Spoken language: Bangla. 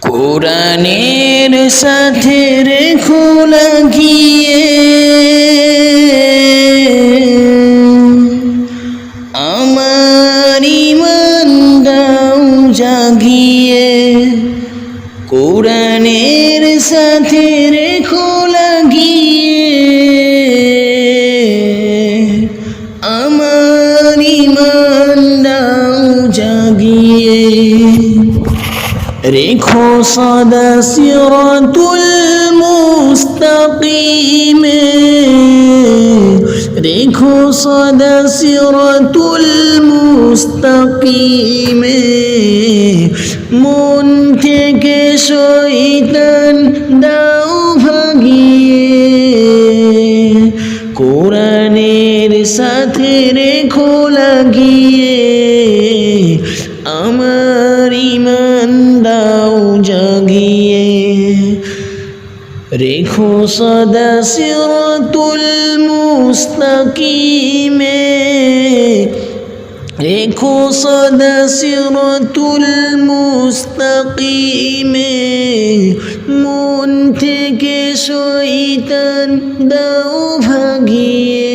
কোরআনের সাথে রেখো লাগিয়ে আমার ঈমান দাও জাগিয়ে। কোরআনের সাথে রেখো লাগিয়ে আমার ঈমান দাও জাগিয়ে। রেখো সদা সিরাতুল মুস্তাকিমে, রেখো সদা সিরাতুল মুস্তাকিমে। মন থেকে শয়তান দাও ভাগিয়ে। কোরআনের সাথে রেখো লাগিয়ে আমার ঈমান দাও জাগিয়ে। রেখো সদা সিরাতুল মুস্তাকিমে, রেখো সদা সিরাতুল মুস্তাকিমে। মন থেকে শয়তান দাও ভাগিয়ে।